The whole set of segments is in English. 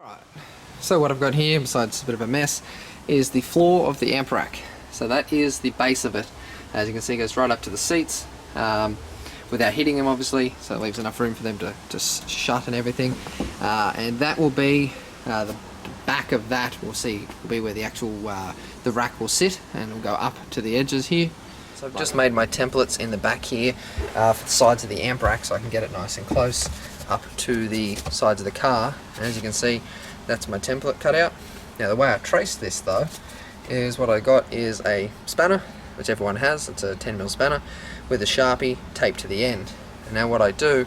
Alright, so what I've got here, besides a bit of a mess, is the floor of the amp rack. So that is the base of it. As you can see, it goes right up to the seats, without hitting them obviously, so it leaves enough room for them to just shut and everything. And that will be, the back of that will be where the actual, the rack will sit, and it'll go up to the edges here. So I've just made my templates in the back here for the sides of the amp rack so I can get it nice and close up to the sides of the car. And as you can see, that's my template cut out. Now the way I traced this though is what I got is a spanner, which everyone has. It's a 10mm spanner with a Sharpie taped to the end. And now what I do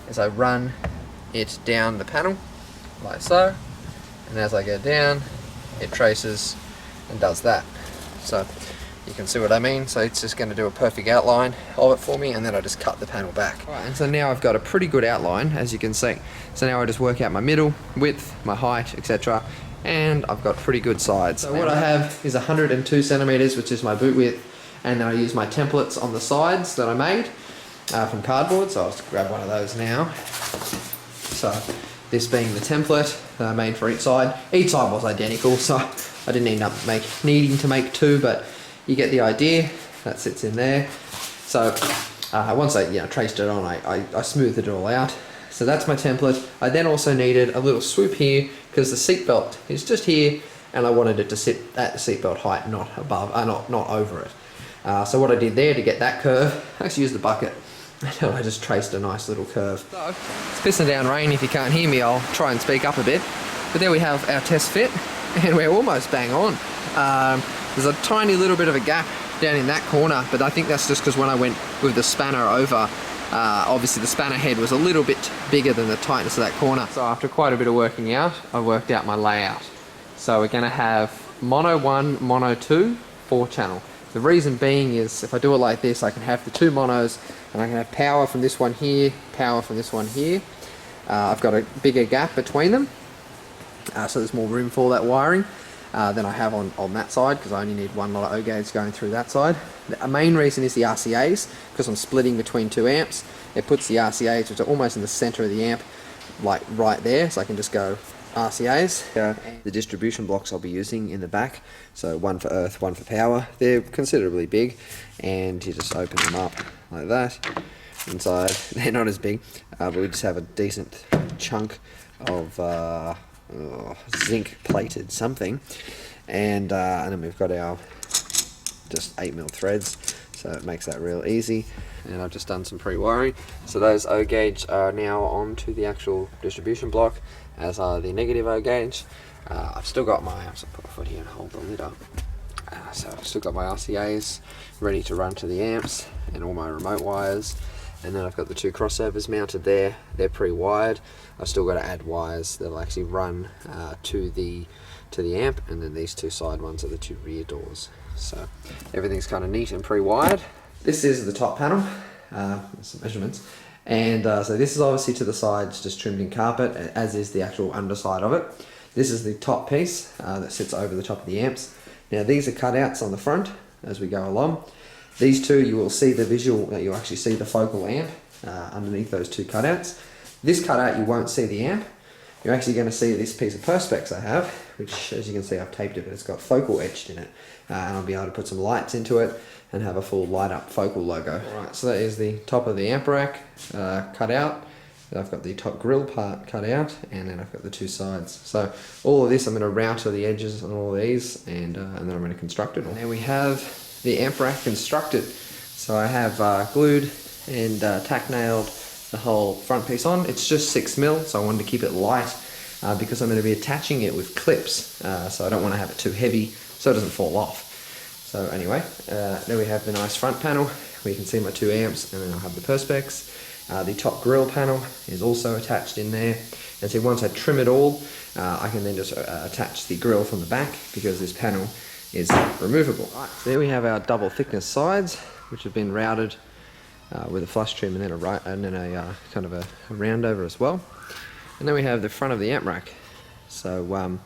is I run it down the panel like so, and as I go down it traces and does that. So you can see what I mean. So it's just going to do a perfect outline of it for me, and then I just cut the panel back. Right, and so now I've got a pretty good outline, as you can see. So now I just work out my middle, width, my height, etc. And I've got pretty good sides. So what I have is 102 centimeters, which is my boot width, and then I use my templates on the sides that I made from cardboard. So I'll just grab one of those now. So this being the template that I made for each side. Each side was identical, so I didn't end up needing to make two, but you get the idea. That sits in there. So once I traced it on, I smoothed it all out. So that's my template. I then also needed a little swoop here because the seatbelt is just here, and I wanted it to sit at the seatbelt height, not above, not over it. So what I did there to get that curve, I actually used the bucket, and I just traced a nice little curve. So it's pissing down rain. If you can't hear me, I'll try and speak up a bit. But there we have our test fit, and we're almost bang on. There's a tiny little bit of a gap down in that corner, but I think that's just because when I went with the spanner over, obviously the spanner head was a little bit bigger than the tightness of that corner. So after quite a bit of working out, I worked out my layout. So we're going to have mono 1, mono 2, 4-channel. The reason being is if I do it like this, I can have the two monos, and I can have power from this one here, power from this one here. I've got a bigger gap between them, so there's more room for that wiring than I have on that side, because I only need one lot of O-gauge going through that side. The main reason is the RCAs, because I'm splitting between two amps. It puts the RCAs, which are almost in the center of the amp, like right there, so I can just go RCAs. The distribution blocks I'll be using in the back, so one for earth, one for power. They're considerably big, and you just open them up like that. Inside, they're not as big, but we just have a decent chunk of zinc plated something, and then we've got our just 8mm threads, so it makes that real easy. And I've just done some pre-wiring, so those O-gauge are now onto the actual distribution block, as are the negative O-gauge. I've still got my, I'll put my foot here and hold the lid up. So I've still got my RCAs ready to run to the amps, and all my remote wires. And then I've got the two crossovers mounted there. They're pre-wired. I've still got to add wires that'll actually run to the amp, and then these two side ones are the two rear doors. So everything's kind of neat and pre-wired. This is the top panel, some measurements, and so this is obviously to the sides, just trimmed in carpet, as is the actual underside of it. This is the top piece that sits over the top of the amps. Now these are cutouts on the front as we go along. These two, you will see the visual, you'll actually see the focal amp underneath those two cutouts. This cutout, you won't see the amp. You're actually going to see this piece of perspex I have, which, as you can see, I've taped it, but it's got focal etched in it. And I'll be able to put some lights into it and have a full light up focal logo. Alright, so that is the top of the amp rack cut out. I've got the top grill part cut out, and then I've got the two sides. So all of this I'm going to router the edges on all of these, and then I'm going to construct it. And there we have the amp rack constructed. So I have glued and tack nailed the whole front piece on. It's just 6mm, so I wanted to keep it light because I'm going to be attaching it with clips, so I don't want to have it too heavy so it doesn't fall off. So anyway, there we have the nice front panel where you can see my two amps, and then I'll have the perspex. The top grill panel is also attached in there, and so once I trim it all, I can then just attach the grill from the back, because this panel is removable. Right, so there we have our double thickness sides, which have been routed with a flush trim, and then a kind of a round over as well. And then we have the front of the amp rack. So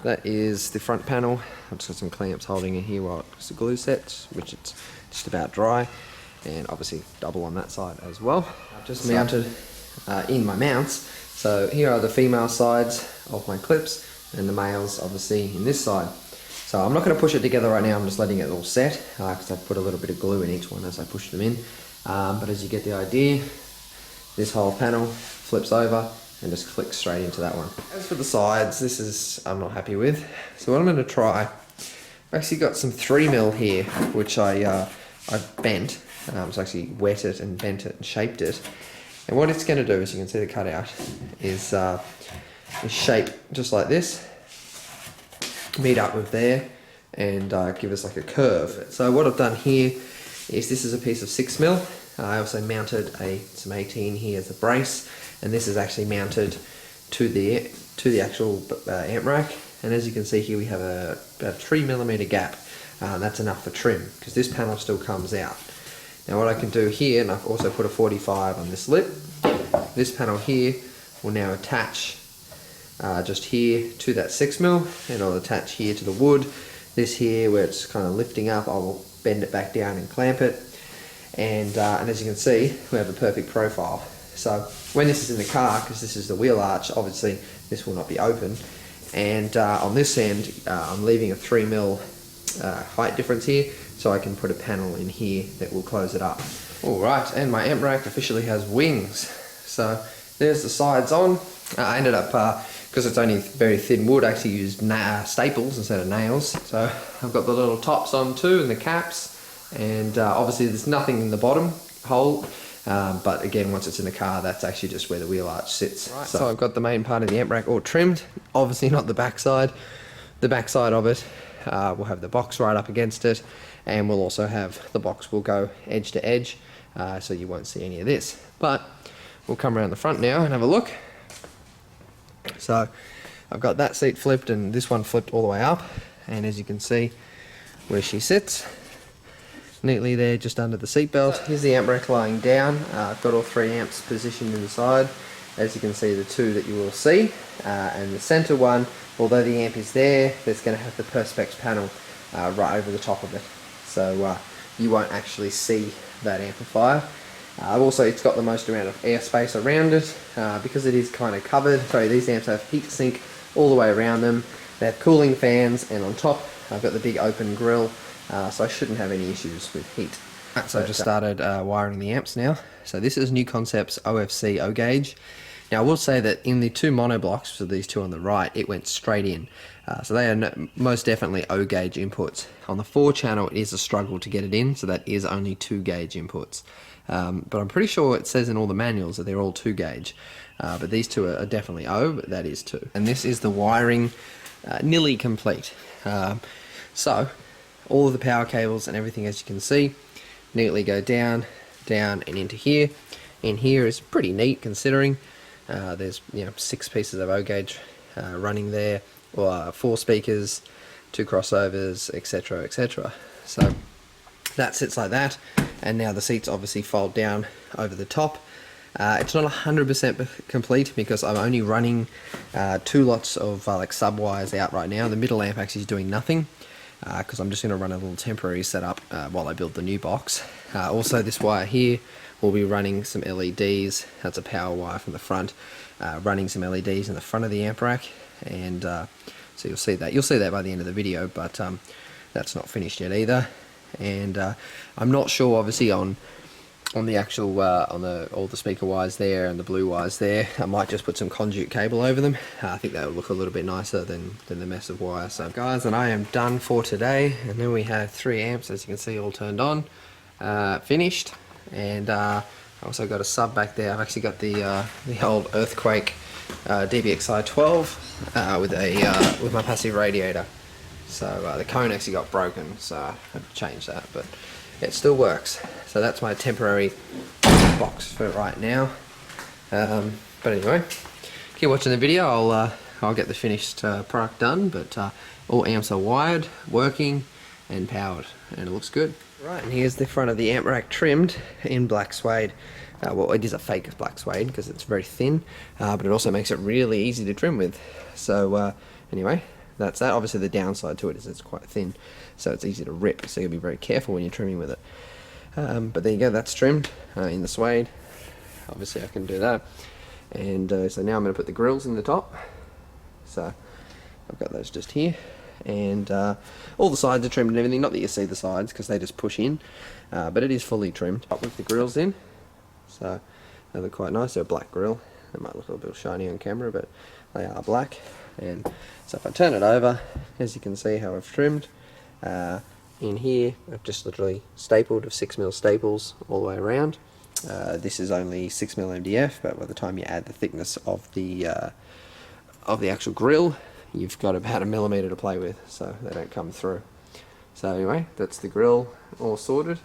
that is the front panel. I've just got some clamps holding it here while it's the glue sets, which it's just about dry, and obviously double on that side as well. I've just mounted in my mounts So here are the female sides of my clips, and the males obviously in this side. So I'm not going to push it together right now, I'm just letting it all set, because I've put a little bit of glue in each one as I push them in. But as you get the idea, this whole panel flips over and just clicks straight into that one. As for the sides, this is I'm not happy with. So what I'm going to try, I've actually got some 3mm here, which I bent. So I actually wet it and bent it and shaped it. And what it's going to do, as you can see the cutout, is shape just like this, meet up with there, and give us like a curve. So what I've done here is this is a piece of 6mm. I also mounted some 18 here as a brace, and this is actually mounted to the actual amp rack. And as you can see here, we have about a 3mm gap. That's enough for trim, because this panel still comes out. Now what I can do here, and I've also put a 45 on this lip, this panel here will now attach just here to that 6mm, and I'll attach here to the wood. This here, where it's kind of lifting up, I will bend it back down and clamp it. And as you can see, we have a perfect profile. So when this is in the car, because this is the wheel arch, obviously this will not be open. And on this end, I'm leaving a 3mm height difference here, so I can put a panel in here that will close it up. Alright, and my amp rack officially has wings. So there's the sides on. I ended up, because it's only very thin wood, I actually used staples instead of nails. So I've got the little tops on too, and the caps. And obviously there's nothing in the bottom hole. But again, once it's in the car, that's actually just where the wheel arch sits. Right, so I've got the main part of the amp rack all trimmed. Obviously not the back side. The back side of it, we'll have the box right up against it, and we'll also have the box will go edge to edge, so you won't see any of this. But we'll come around the front now and have a look. So I've got that seat flipped and this one flipped all the way up, and as you can see where she sits, neatly there just under the seat belt. Here's the amp rack lying down. I've got all 3 amps positioned inside. As you can see, the 2 that you will see, and the center one, although the amp is there, there's going to have the Perspex panel right over the top of it, so you won't actually see that amplifier. Also, it's got the most amount of airspace around it, because it is kind of covered. Sorry, these amps have heat sink all the way around them. They have cooling fans, and on top I've got the big open grill, so I shouldn't have any issues with heat. So I've just started wiring the amps now. So this is New Concepts OFC O gauge. Now I will say that in the 2 mono blocks, so these 2 on the right, it went straight in. So they are most definitely O gauge inputs. On the 4 channel, it is a struggle to get it in, so that is only 2 gauge inputs. But I'm pretty sure it says in all the manuals that they're all 2 gauge. But these 2 are definitely O, but that is 2. And this is the wiring nearly complete. So all of the power cables and everything, as you can see, neatly go down, down and into here. In here is pretty neat considering. There's 6 pieces of O gauge running there, or 4 speakers, 2 crossovers, etc, etc. So that sits like that, and now the seats obviously fold down over the top. It's not 100% complete because I'm only running 2 lots of like sub wires out right now. The middle amp actually is doing nothing, because I'm just going to run a little temporary setup while I build the new box. Also, this wire here will be running some LEDs. That's a power wire from the front, running some LEDs in the front of the amp rack, and so you'll see that by the end of the video. But that's not finished yet either, and I'm not sure obviously on the actual all the speaker wires there and the blue wires there. I might just put some conduit cable over them. I think that will look a little bit nicer than the mess of wire. So guys, and I am done for today, and then we have 3 amps, as you can see, all turned on, finished. And I also got a sub back there. I've actually got the old Earthquake DBXI 12 with my passive radiator. So the cone actually got broken, so I had to change that, but it still works. So that's my temporary box for right now. But anyway, keep watching the video. I'll get the finished product done. But all amps are wired, working, and powered, and it looks good. Right, and here's the front of the amp rack trimmed in black suede. Well, it is a fake black suede because it's very thin, but it also makes it really easy to trim with. So anyway, that's that. Obviously the downside to it is it's quite thin, so it's easy to rip, so you'll be very careful when you're trimming with it. But there you go, that's trimmed in the suede. Obviously I can do that. And so now I'm going to put the grills in the top. So I've got those just here, and all the sides are trimmed and everything. Not that you see the sides because they just push in, but it is fully trimmed up with the grills in. So they look quite nice. They're a black grill. They might look a little bit shiny on camera, but they are black. And so if I turn it over, as you can see how I've trimmed, in here I've just literally stapled with 6mm staples all the way around. This is only 6mm MDF, but by the time you add the thickness of the actual grill, you've got about 1 millimeter to play with, so they don't come through. So anyway, that's the grill all sorted.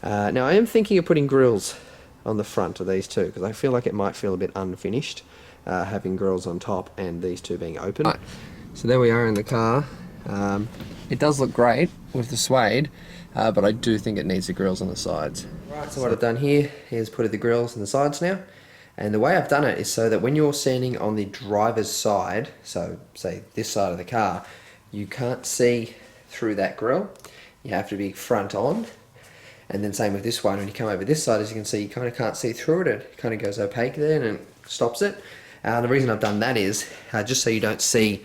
Now I am thinking of putting grills on the front of these two, because I feel like it might feel a bit unfinished having grills on top and these two being open. Right. So there we are in the car. It does look great with the suede, but I do think it needs the grills on the sides. Right, so what I've done here is put the grills on the sides now. And the way I've done it is so that when you're standing on the driver's side, so say this side of the car, you can't see through that grill. You have to be front on. And then same with this one, when you come over this side, as you can see, you kind of can't see through it. It kind of goes opaque there and it stops it. The reason I've done that is just so you don't see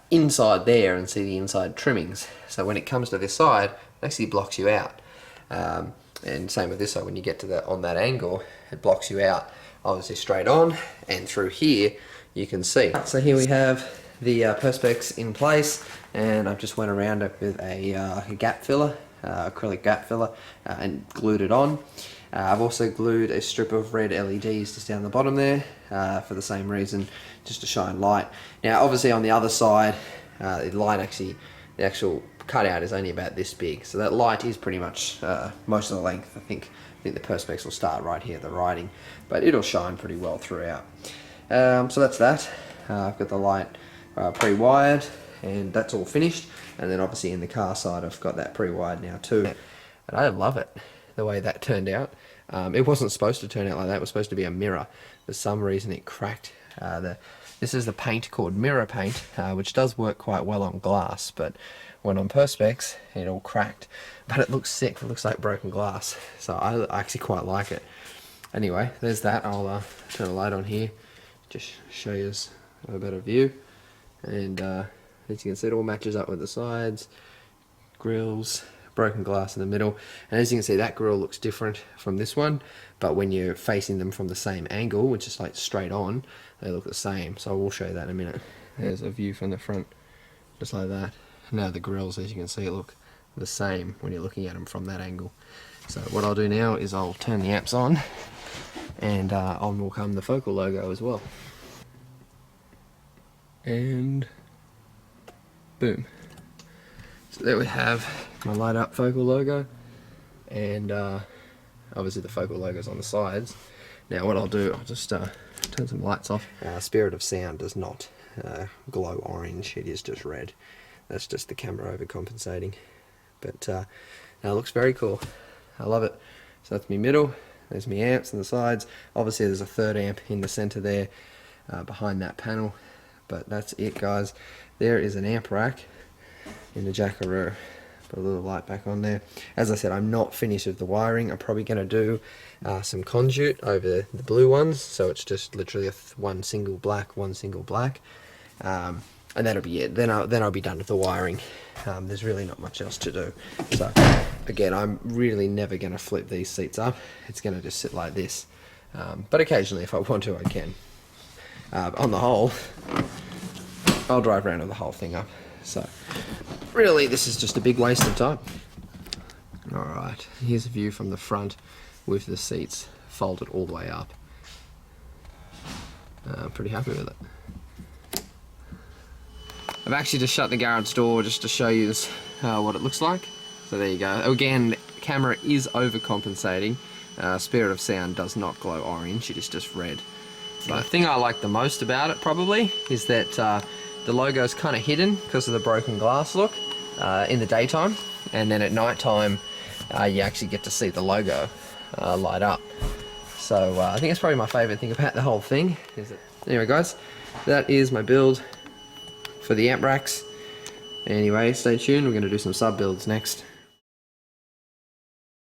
inside there and see the inside trimmings. So when it comes to this side, it actually blocks you out. And same with this side, when you get to on that angle, it blocks you out. Obviously straight on, and through here you can see. So here we have the perspex in place, and I've just went around it with a gap filler, acrylic gap filler, and glued it on. I've also glued a strip of red LEDs just down the bottom there for the same reason, just to shine light. Now obviously on the other side, the light actually, the actual cutout is only about this big, so that light is pretty much most of the length. I think the perspex will start right here at the writing, but it'll shine pretty well throughout. So that's that. I've got the light pre-wired, and that's all finished. And then obviously in the car side, I've got that pre-wired now too. And I love it, the way that turned out. It wasn't supposed to turn out like that. It was supposed to be a mirror. For some reason it cracked. This is the paint called mirror paint, which does work quite well on glass, but when on perspex, it all cracked. But it looks sick. It looks like broken glass. So I actually quite like it. Anyway, there's that. I'll turn the light on here, just show you a better view. And as you can see, it all matches up with the sides, grills, broken glass in the middle. And as you can see, that grill looks different from this one, but when you're facing them from the same angle, which is like straight on, they look the same. So I will show you that in a minute. There's a view from the front, just like that. Now the grills, as you can see, look the same when you're looking at them from that angle. So what I'll do now is I'll turn the amps on, and on will come the Focal logo as well. And boom. So there we have my light up Focal logo, and obviously the Focal logo's on the sides. Now what I'll do, I'll just turn some lights off. Spirit of Sound does not glow orange, it is just red. That's just the camera overcompensating. But now it looks very cool. I love it. So that's my middle, there's my amps on the sides. Obviously there's a 3rd amp in the center there behind that panel. But that's it, guys. There is an amp rack in the Jackaroo. Put a little light back on there. As I said, I'm not finished with the wiring. I'm probably going to do some conduit over the blue ones, so it's just literally one single black, one single black. And that'll be it. Then I'll be done with the wiring. There's really not much else to do. So again, I'm really never going to flip these seats up. It's going to just sit like this. But occasionally, if I want to, I can. On the whole, I'll drive around with the whole thing up. So really, this is just a big waste of time. Alright, here's a view from the front with the seats folded all the way up. I'm pretty happy with it. I've actually just shut the garage door just to show you this, what it looks like. So there you go. Again, the camera is overcompensating. Spirit of Sound does not glow orange, it is just red. But the thing I like the most about it probably is that the logo is kind of hidden because of the broken glass look in the daytime, and then at night time you actually get to see the logo light up. So I think it's probably my favourite thing about the whole thing. Anyway guys, that is my build for the amp racks. Anyway, stay tuned, we're going to do some sub builds next.